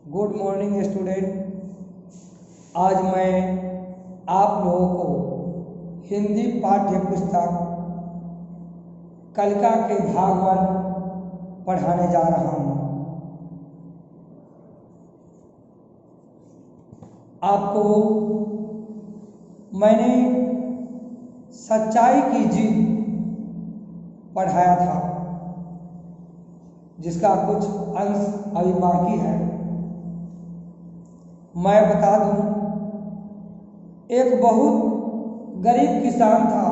Good morning student. आज मैं आप लोगों को हिंदी पाठ्य पुस्तक कलिका के भाग 1 पढ़ाने जा रहा हूँ। आपको मैंने सच्चाई की जीत पढ़ाया था, जिसका कुछ अंश अभी बाकी है। मैं बता दूं, एक बहुत गरीब किसान था।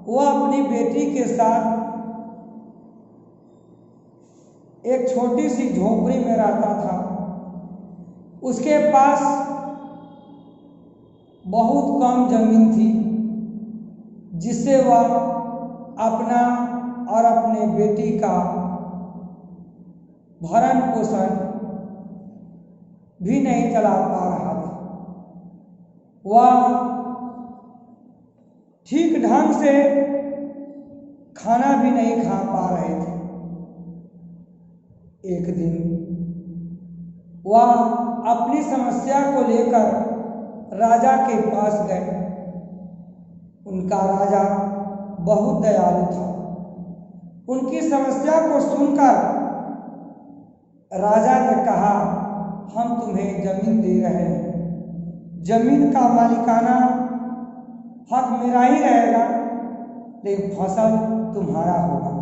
वह अपनी बेटी के साथ एक छोटी सी झोपड़ी में रहता था। उसके पास बहुत कम जमीन थी, जिससे वह अपना और अपने बेटी का भरण पोषण भी नहीं चला पा रहा था। वह ठीक ढंग से खाना भी नहीं खा पा रहे थे। एक दिन वह अपनी समस्या को लेकर राजा के पास गए। उनका राजा बहुत दयालु था। उनकी समस्या को सुनकर राजा ने कहा, हम तुम्हें जमीन दे रहे हैं। जमीन का मालिकाना हक मेरा ही रहेगा, लेकिन फसल तुम्हारा होगा।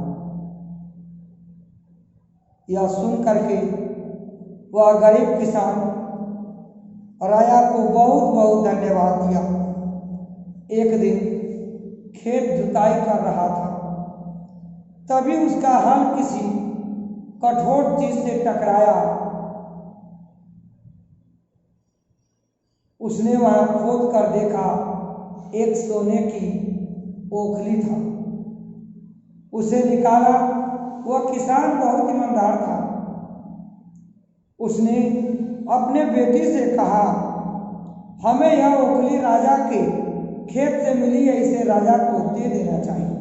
यह सुन करके वह गरीब किसान राजा को बहुत बहुत धन्यवाद दिया। एक दिन खेत जुताई कर रहा था, तभी उसका हल किसी कठोर चीज से टकराया। उसने वहां खोद कर देखा, एक सोने की ओखली था। उसे निकाला। वह किसान बहुत ईमानदार था। उसने अपने बेटी से कहा, हमें यह ओखली राजा के खेत से मिली है, इसे राजा को दे देना चाहिए।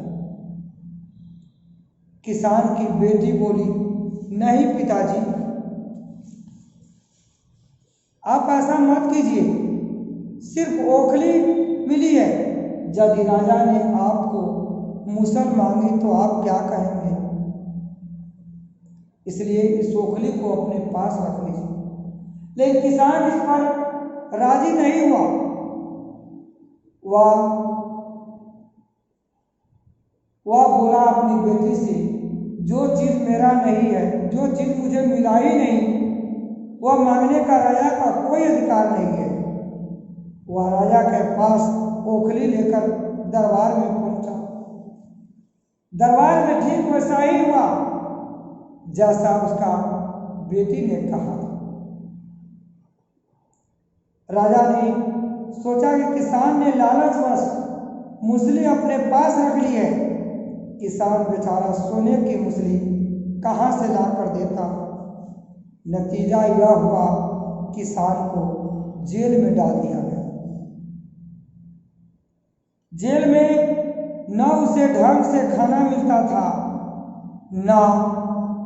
किसान की बेटी बोली, नहीं पिताजी, आप ऐसा मत कीजिए। सिर्फ ओखली मिली है। यदि राजा ने आपको मुसल मांगी तो आप क्या कहेंगे? इसलिए इस ओखली को अपने पास रख लीजिए। लेकिन किसान इस पर राजी नहीं हुआ। वह बोला अपनी बेटी से, जो चीज मेरा नहीं है, जो चीज मुझे मिला ही नहीं, वह मांगने का राजा का कोई अधिकार नहीं है। वह राजा के पास ओखली लेकर दरबार में पहुंचा। दरबार में ठीक वैसा ही हुआ जैसा उसका बेटी ने कहा। राजा ने सोचा कि किसान ने लालचवश मुसली अपने पास रख ली है। किसान बेचारा सोने की मुसली कहां से ला कर देता। नतीजा यह हुआ, किसान को जेल में डाल दिया गया। जेल में न उसे ढंग से खाना मिलता था, न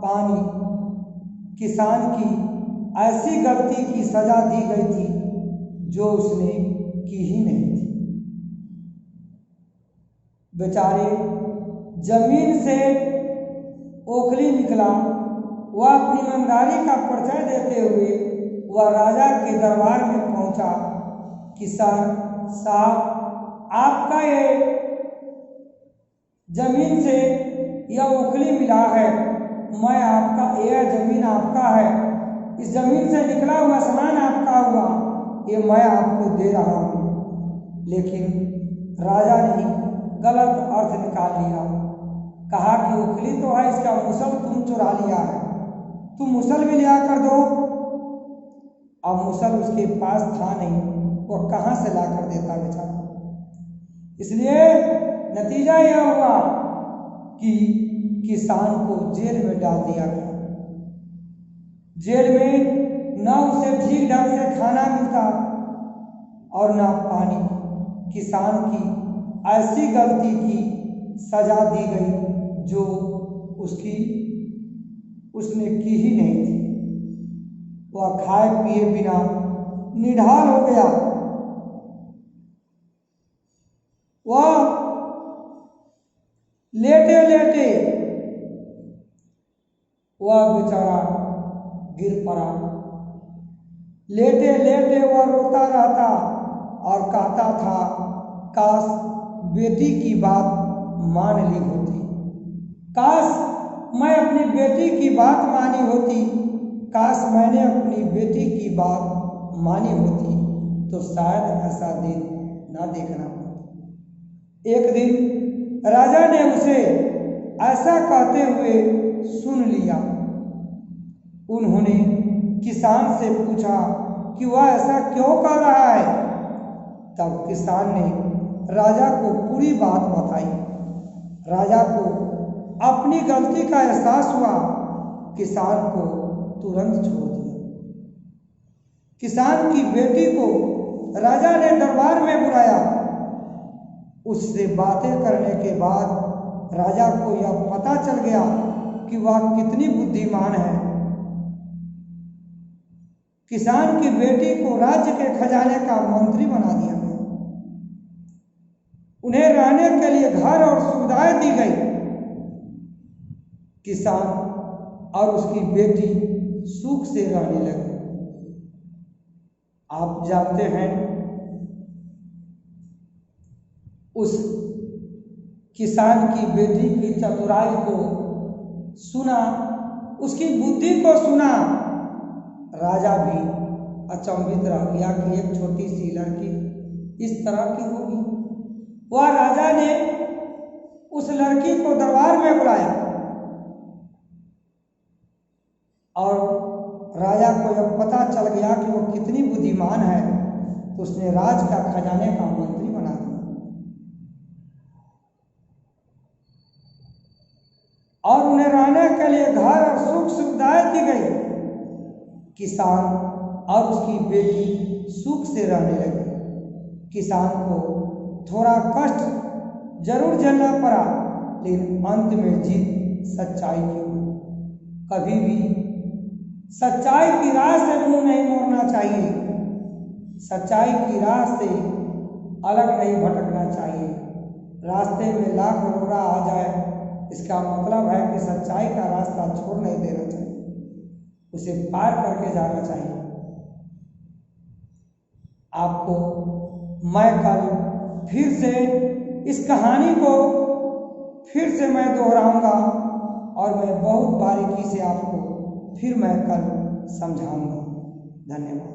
पानी। किसान की ऐसी गलती की सजा दी गई थी जो उसने की ही नहीं थी। बेचारे जमीन से ओखली निकला। वह अपनी ईमानदारी का परिचय देते हुए वह राजा के दरबार में पहुंचा। किसान साहब, आपका ये जमीन से यह ओखली मिला है। मैं आपका, यह जमीन आपका है। इस जमीन से निकला हुआ सामान आपका हुआ, ये मैं आपको दे रहा हूं। लेकिन राजा ने गलत अर्थ निकाल लिया। कहा कि ओखली तो है, इसका मुसल तुम चुरा लिया है, तुम मुसल भी लिया कर दो। अब मुसल उसके पास था नहीं, वह कहां से ला कर देता बेचारा। इसलिए नतीजा यह हुआ कि किसान को जेल में डाल दिया गया। जेल में न उसे ठीक ढंग से खाना मिलता और न पानी। किसान की ऐसी गलती की सजा दी गई जो उसने की ही नहीं थी। वह खाए पिए बिना निढाल हो गया। वह लेटे लेटे वह बेचारा गिर पड़ा। लेटे लेटे वह रोता रहता और कहता था, काश बेटी की बात मान ली होती, काश मैं अपनी बेटी की बात मानी होती, काश मैंने अपनी बेटी की बात मानी होती तो शायद ऐसा दिन ना देखना पड़ता। एक दिन राजा ने उसे ऐसा कहते हुए सुन लिया। उन्होंने किसान से पूछा कि वह ऐसा क्यों कर रहा है। तब किसान ने राजा को पूरी बात बताई। राजा को अपनी गलती का एहसास हुआ। किसान को तुरंत छोड़ दिया। किसान की बेटी को राजा ने दरबार में बुलाया। उससे बातें करने के बाद राजा को यह पता चल गया कि वह कितनी बुद्धिमान है। किसान की बेटी को राज्य के खजाने का मंत्री बना दिया गया। उन्हें रहने के लिए घर और सुविधाएं दी गई। किसान और उसकी बेटी सुख से रहने लगे। आप जानते हैं, उस किसान की बेटी की चतुराई को सुना, उसकी बुद्धि को सुना, राजा भी अचंभित रह गया कि एक छोटी सी लड़की इस तरह की होगी। वह राजा ने उस लड़की को दरबार में बुलाया और राजा को जब पता चल गया कि वो कितनी बुद्धिमान है तो उसने राज का खजाने का मंत्री बना दिया और उन्हें रहने के लिए घर और सुख सुविधाएं दी गई। किसान और उसकी बेटी सुख से रहने लगे। किसान को थोड़ा कष्ट जरूर झेलना पड़ा, लेकिन अंत में जीत सच्चाई की हुई। कभी भी सच्चाई की राह से मुंह नहीं मोड़ना चाहिए। सच्चाई की राह से अलग नहीं भटकना चाहिए। रास्ते में लाख रोड़ा आ जाए, इसका मतलब है कि सच्चाई का रास्ता छोड़ नहीं देना चाहिए, उसे पार करके जाना चाहिए। आपको मैं कल फिर से इस कहानी को फिर से मैं दोहराऊंगा और मैं बहुत बारीकी से आपको फिर मैं कल समझाऊंगा। धन्यवाद।